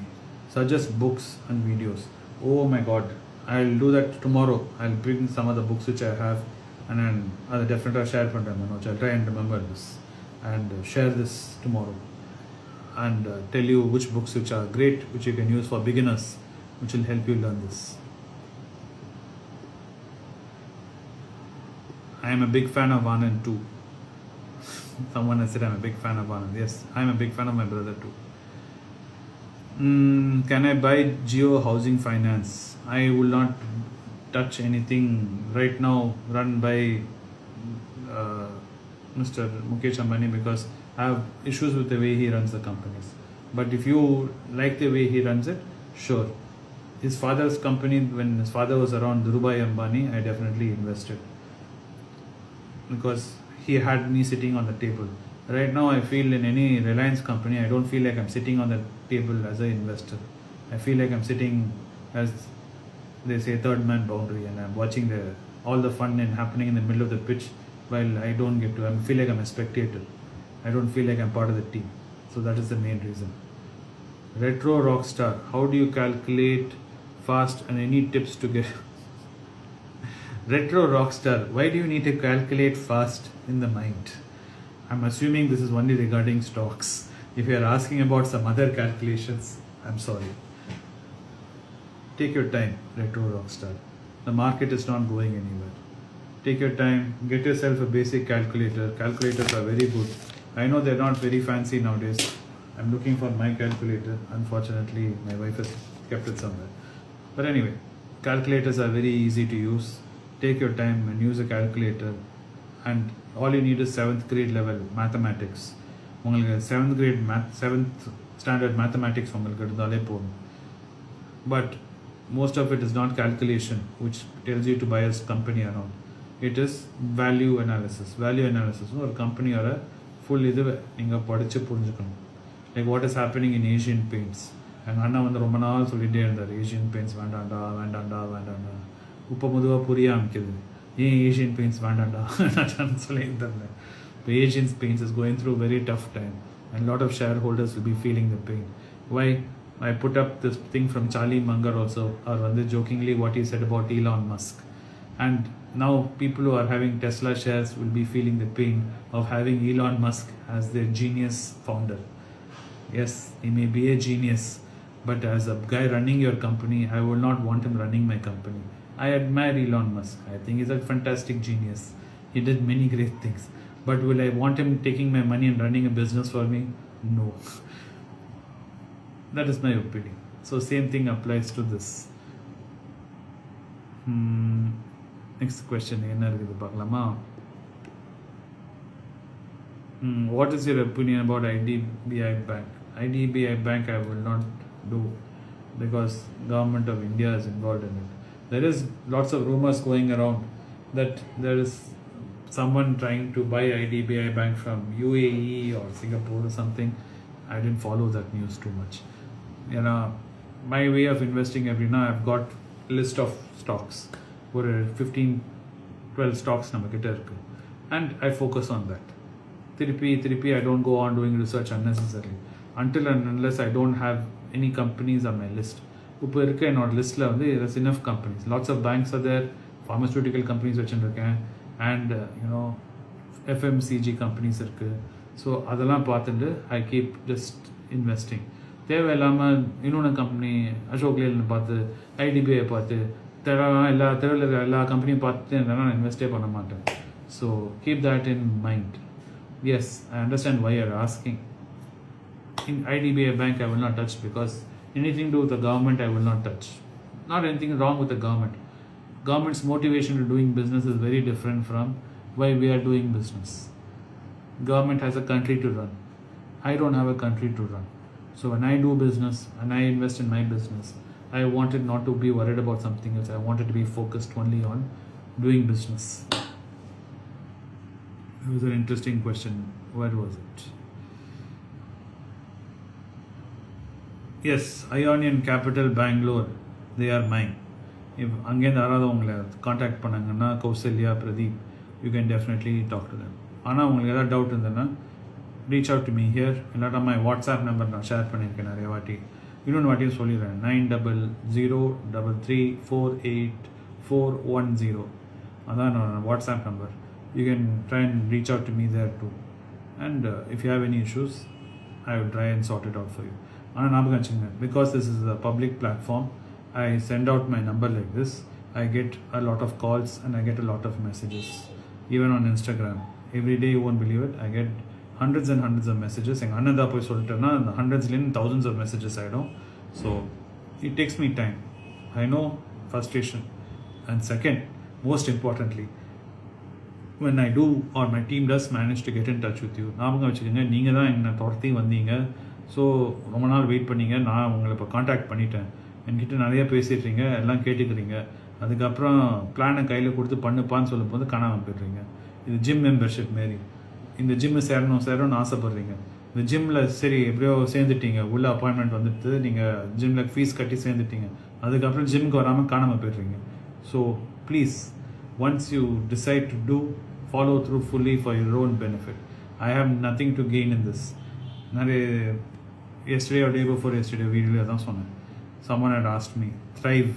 Suggest books and videos. Oh my god, I'll do that tomorrow. I'll bring some of the books which I have and then I'll definitely share பண்றேன் Manoj. I'll try and remember this and share this tomorrow and tell you which books which are great, which you can use for beginners, which will help you learn this. I am a big fan of Anand too. Someone has said I'm a big fan of Anand. Yes, I'm a big fan of my brother too. Can I buy Jio Housing Finance? I will not touch anything right now run by Mr. Mukesh Ambani because I have issues with the way he runs the companies. But if you like the way he runs it, sure. His father's company, when his father was around, Dhirubhai Ambani, I definitely invested because he had me sitting on the table. Right now I feel in any Reliance company, I don't feel like I'm sitting on the table as an investor. I feel like I'm sitting as they say third man boundary and I'm watching all the fun and happening in the middle of the pitch while I don't get to. I feel like I'm a spectator. I don't feel like I'm part of the team. So that is the main reason. Retro Rockstar, how do you calculate fast and any tips to get? Retro Rockstar, why do you need to calculate fast in the mind? I'm assuming this is only regarding stocks. If you are asking about some other calculations, I'm sorry. Take your time, Retro Rockstar. The market is not going anywhere. Take your time, get yourself a basic calculator. Calculators are very good. I know they're not very fancy nowadays. I'm looking for my calculator. Unfortunately, my wife has kept it somewhere. But anyway, calculators are very easy to use. Take your time and use a calculator. And all you need is 7th grade level mathematics. உங்களுக்கு 7th grade math, 7th standard mathematics உங்களுக்கு இருந்தாலே போதும். But most of it is not calculation, which tells you to buy a company around. It is value analysis. Value analysis ஒரு கம்பெனியோட full இது நீங்கள் படித்து புரிஞ்சுக்கணும். Like what is happening in Asian paints. எங்கள் அண்ணா வந்து ரொம்ப நாள் சொல்லிகிட்டே இருந்தார், ஏஷியன் பெயிண்ட்ஸ் வேண்டாண்டா வேண்டாண்டா வேண்டாண்டா. இப்போ பொதுவாக புரிய ஆரம்பிக்குது, ஏன் ஏஷியன் பெயிண்ட்ஸ் வேண்டாண்டா வேண்டாண்டான்னு சொல்லியிருந்தாங்க. இப்போ Asian paints is going through very tough time and lot of shareholders will be feeling the pain. Why? I put up this thing from Charlie Munger also, or rather jokingly what he said about Elon Musk. And now people who are having Tesla shares will be feeling the pain of having Elon Musk as their genius founder. Yes, he may be a genius, but as a guy running your company, I would not want him running my company. I admire Elon Musk. I think he's a fantastic genius. He did many great things. But will I want him taking my money and running a business for me? No. That is my opinion. So same thing applies to this. Next question. What is your opinion about IDBI Bank? IDBI Bank I will not do because government of India is involved in it. There is lots of rumors going around that there is someone trying to buy IDBI Bank from UAE or Singapore or something. I didn't follow that news too much. You know, my way of investing every now I've got list of stocks. For 15-12 stocks namakita irukku, and I focus on that. Thiruppi I don't go on doing research unnecessarily until and unless I don't have any companies on my list. இப்போ இருக்க என்னோட லிஸ்ட்டில் வந்து there's enough companies. Lots of banks are there, pharmaceutical companies வச்சுருக்கேன், and FMCG companies இருக்குது. So அதெல்லாம் பார்த்துட்டு I keep just investing. தேவையில்லாமல் இன்னொன்று கம்பெனி அசோக் லேலன் பார்த்து ஐடிபிஐ பார்த்து தெருவில் இருக்கிற எல்லா கம்பெனியும் பார்த்துட்டு நான் இன்வெஸ்டே பண்ண மாட்டேன். So keep that in mind. Yes, I understand why you're asking. In IDBI Bank, I will not touch because anything to do with the government, I will not touch. Not anything wrong with the government. Government's motivation to doing business is very different from why we are doing business. Government has a country to run. I don't have a country to run. So when I do business and I invest in my business, I wanted not to be worried about something else. I wanted to be focused only on doing business. It was an interesting question. Where was it? Yes, Ionian Capital Bangalore. They are mine. If அங்கேருந்து யாராவது உங்களை contact பண்ணாங்கன்னா Kausalya Pradeep, you can definitely talk to them. ஆனால் உங்களுக்கு ஏதாவது doubt இருந்ததுன்னா reach out to me here. இல்லாட்டா my WhatsApp number நான் ஷேர் பண்ணியிருக்கேன் நிறைய வாட்டி. இன்னொன்று வாட்டியும் சொல்லிடுறேன், 9003484410. அதான் என்னோட WhatsApp number. You can try and reach out to me there too. And if you have any issues, I will try and sort it out for you. ஆனால் ஞாபகம் வச்சுங்க, because this is a public platform, I send out my number like this. I get a lot of calls and I get a lot of messages. Even on Instagram. Every day, you won't believe it, I get hundreds and hundreds of messages. எங்கள் அண்ணன் தான் போய் சொல்லிட்டேன்னா அந்த ஹண்ட்ரட்ஸ்லேருந்து thousands of messages ஆகிடும். So it takes me time. I know frustration. And second, most importantly, when I do or my team does manage to get in touch with you, ஞாபகம் வச்சுக்கோங்க, நீங்கள் தான் என்னை துரத்தி வந்தீங்க. ஸோ ரொம்ப நாள் வெயிட் பண்ணீங்க, நான் உங்களை இப்போ காண்டாக்ட் பண்ணிட்டேன், என்கிட்ட நிறைய பேசிடுறீங்க, எல்லாம் கேட்டுக்கிறீங்க, அதுக்கப்புறம் பிளானை கையில் கொடுத்து பண்ணுப்பான்னு சொல்லும் போது காணாமல் போய்ட்றீங்க. இது ஜிம் மெம்பர்ஷிப் மாரி. இந்த ஜிம்மு சேரணும்னு ஆசைப்பட்றீங்க. இந்த ஜிம்மில் சரி எப்படியோ சேர்ந்துட்டீங்க, உள்ள அப்பாயின்மெண்ட் வந்துட்டு நீங்கள் ஜிம்மில் ஃபீஸ் கட்டி சேர்ந்துட்டீங்க, அதுக்கப்புறம் ஜிம்முக்கு வராமல் காணாமல் போய்ட்றீங்க. So please, once you decide to do, follow through fully for your own benefit. I have nothing to gain in this. Yesterday or day before yesterday video தான் சொன்னேன். Someone had asked me, Thrive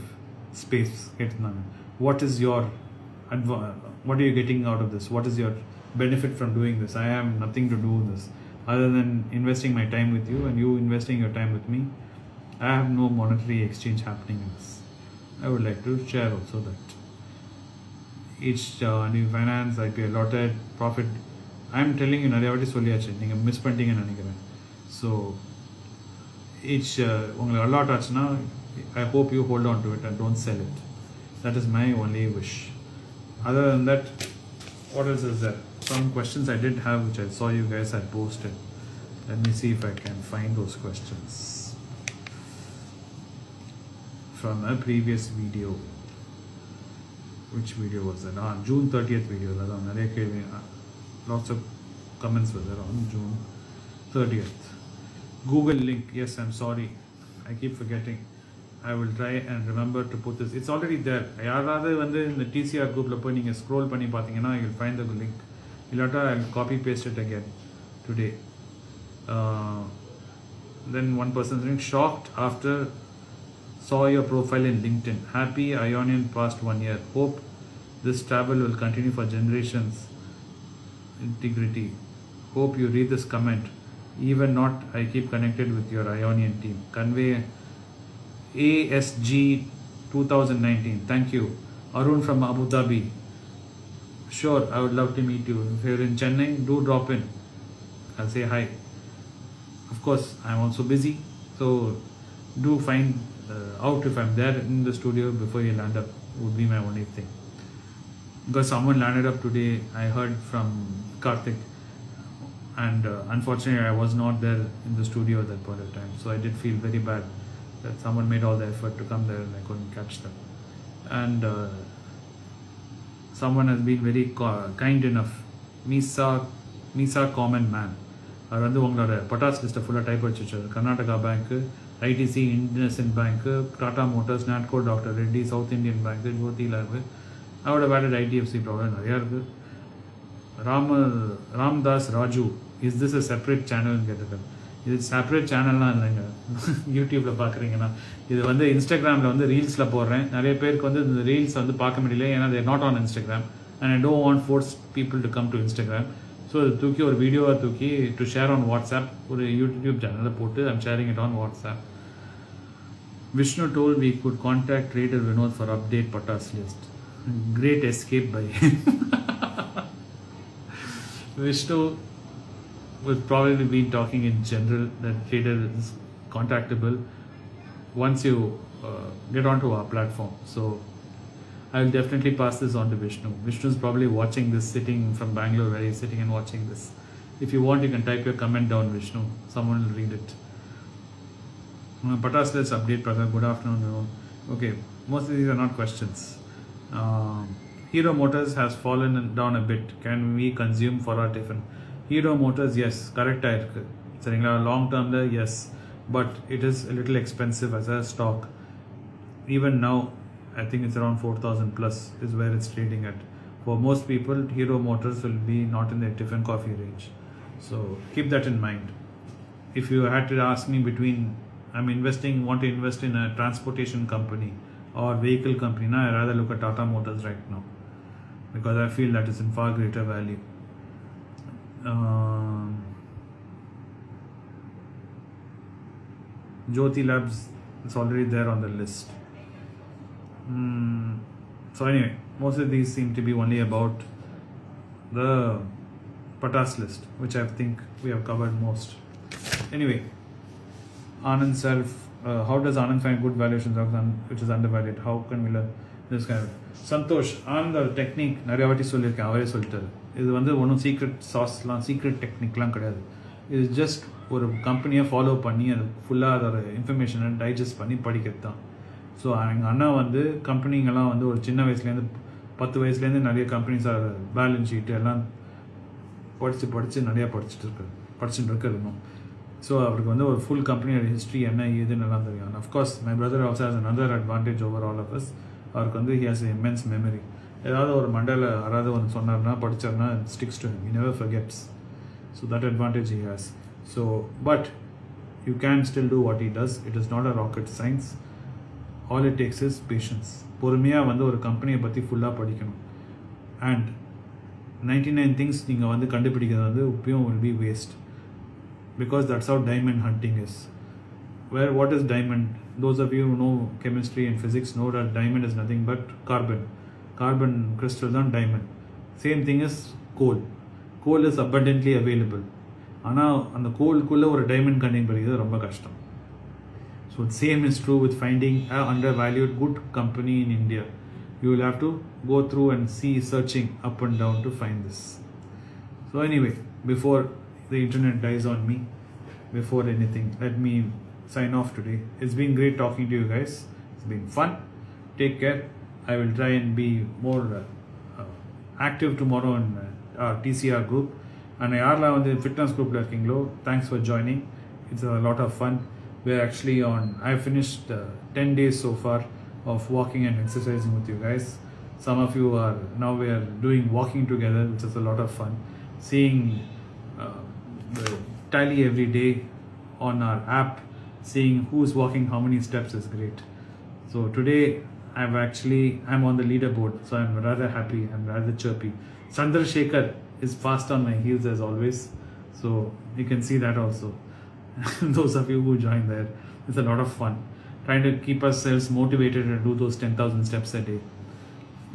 Space கேட்டிருந்தாங்க, what are you getting out of this? What is your benefit from doing this. I have nothing to do with this other than investing my time with you and you investing your time with me. I have no monetary exchange happening in this. I would like to share also that each new finance IPO allotted profit. I'm telling you நிறைய வாட்டி சொல்லியாச்சு, நீங்கள் miss பண்ணிட்டீங்கன்னு நினைக்கிறேன். So each உங்களுக்கு allot ஆச்சுன்னா I hope you hold on to it and don't sell it. That is my only wish. Other than that, what else is there? Some questions I did have which I saw you guys had posted. Let me see if I can find those questions from a previous video. Which video was that? June 30th video. Lots of comments were there on June 30th. Google link. Yes, I'm sorry. I keep forgetting. I will try and remember to put this. It's already there. யாராவது வந்து இந்த TCR குரூப்பில் போய் நீங்கள் scroll பண்ணி பார்த்தீங்கன்னா you'll find the link. இல்லாட்டா I'll copy paste it again today. Then one person is shocked after saw your profile in LinkedIn. Happy Ionian past 1 year. Hope this travel will continue for generations. Integrity. Hope you read this comment. Even not, I keep connected with your Ionian team. Convey ASG 2019. Thank you. Arun from Abu Dhabi. Sure, I would love to meet you. If you're in Chennai, do drop in. I'll say hi. Of course, I'm also busy, so do find out if I'm there in the studio before you land up. Would be my only thing. Because someone landed up today, I heard from Karthik, and unfortunately I was not there in the studio at that point of time, so I did feel very bad that someone made all the effort to come there and I couldn't catch them. And someone has been very kind enough. Misa Common Man. அவர் வந்து உங்களோட பட்டாஸ் லிஸ்ட்டை ஃபுல்லாக type வச்சுருச்சார். Karnataka Bank, ITC, IndusInd Bank, Tata Motors, Natco, doctor Reddy, South Indian Bank, Jyothi Labs, அவரோட wallet IDFC problem நிறையா இருக்குது. Ramdas Raju, is this a separate சேனல்னு கேட்டிருக்காரு. இது செப்பரேட் சேனல்லாம் இல்லைங்க. யூடியூப்பில் பார்க்குறீங்கன்னா இது வந்து இன்ஸ்டாகிராமில் வந்து ரீல்ஸில் போடுறேன். நிறைய பேருக்கு வந்து இந்த ரீல்ஸ் வந்து பார்க்க முடியல, ஏன்னா தேர் not on Instagram and I don't want force people to come to Instagram. So அது தூக்கி ஒரு வீடியோவை தூக்கி டு ஷேர் ஆன் வாட்ஸ்அப், ஒரு யூடியூப் சேனலில் போட்டு I'm sharing it on WhatsApp. Vishnu told we could contact Trader Vinod for update Patas list. Great escape by Vishnu will probably be talking in general that Trader is contactable once you get onto our platform. So I will definitely pass this on to Vishnu. Vishnu is probably watching this, sitting from Bangalore, where he is sitting and watching this. If you want, you can type your comment down, Vishnu. Someone will read it. Patas list update, Prakash. Good afternoon. Okay, most of these are not questions. Hero Motors has fallen down a bit. Can we consume for our tiffin? Hero Motors, yes, correct. Long term, yes, but it is a little expensive as a stock. Even now, I think it's around 4,000 plus is where it's trading at. For most people, Hero Motors will be not in the tiffin coffee range. So keep that in mind. If you had to ask me between, want to invest in a transportation company or vehicle company, I'd rather look at Tata Motors right now because I feel that is in far greater value. Jyoti Labs is already there on the list. So anyway, most of these seem to be only about the Patas list, which I think we have covered most. Anyway, Anand Self, how does Anand find good valuations which is undervalued? How can we learn this kind of Santosh, Anand technique நிறைய வாட்டி சொல்லியிருக்கேன், அவரே சொல்லிட்டாரு. இது வந்து ஒன்றும் secret சாஸ்லாம் secret டெக்னிக்லாம் கிடையாது. இது ஜஸ்ட் ஒரு கம்பெனியை ஃபாலோ பண்ணி அது ஃபுல்லாக அதோட இன்ஃபர்மேஷனை டைஜஸ்ட் பண்ணி படிக்கிறது தான். ஸோ எங்கள் அண்ணா வந்து கம்பெனிங்கெல்லாம் வந்து ஒரு சின்ன வயசுலேருந்து 10 வயசுலேருந்து நிறைய கம்பெனிஸாக பேலன்ஸ் ஷீட்டு எல்லாம் படித்து நிறையா படிச்சுட்டு இருக்கிறது. ஸோ அவருக்கு வந்து ஒரு ஃபுல் கம்பெனியோட ஹிஸ்ட்ரி என்ன ஏதுன்னு எல்லாம் தெரியும். Of course my brother also has another advantage over all of us. அவருக்கு வந்து he has immense memory. ஏதாவது ஒரு மண்டல யாராவது ஒன்று சொன்னார்னா படித்தார்னா sticks to him. He never forgets. So that advantage he has. So but you can still do what he does. It is not a rocket science. All it takes is patience. பொறுமையாக வந்து ஒரு கம்பெனியை பற்றி ஃபுல்லாக படிக்கணும். And 99 things நீங்கள் வந்து கண்டுபிடிக்கிறது வந்து உப்பையும் will be waste, because that's how diamond hunting is. Where what is diamond? Those of you who know chemistry and physics know that diamond is nothing but carbon crystal தான் diamond. Same thing is coal is abundantly available, ஆனால் அந்த கோல்குள்ளே ஒரு diamond கண்டுபிடிக்கிறது ரொம்ப கஷ்டம். So the same is true with finding an undervalued good company in India. You will have to go through and see searching up and down to find this. So anyway, before the internet dies on me, before anything, let me sign off today. It's been great talking to you guys. It's been fun. Take care. I will try and be more active tomorrow in our TCR group. And யாரெல்லாம் வந்து fitness குரூப்பில் இருக்கீங்களோ, thanks for joining. It's a lot of fun. We're actually on, I finished 10 days so far of walking and exercising with you guys. Some of you are, now we are doing walking together, which is a lot of fun. Seeing the tally every day on our app, seeing who's walking how many steps is great. So today I'm on the leaderboard, so I'm rather happy, I'm rather chirpy. Chandrasekhar is fast on my heels as always, so you can see that also. Those of you who join there, it's a lot of fun trying to keep ourselves motivated and do those 10,000 steps a day.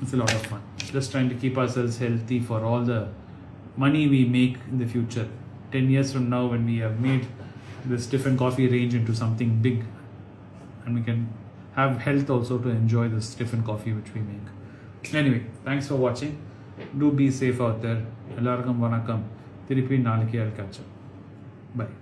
It's a lot of fun, just trying to keep ourselves healthy for all the money we make in the future. 10 years from now, when we have made this Tiffin Coffee range into something big, and we can have health also to enjoy this Tiffin Coffee which we make. Anyway, thanks for watching. Do be safe out there. Ellarkum vanakkam. Thiruppi naaliki I'll catch up. Bye.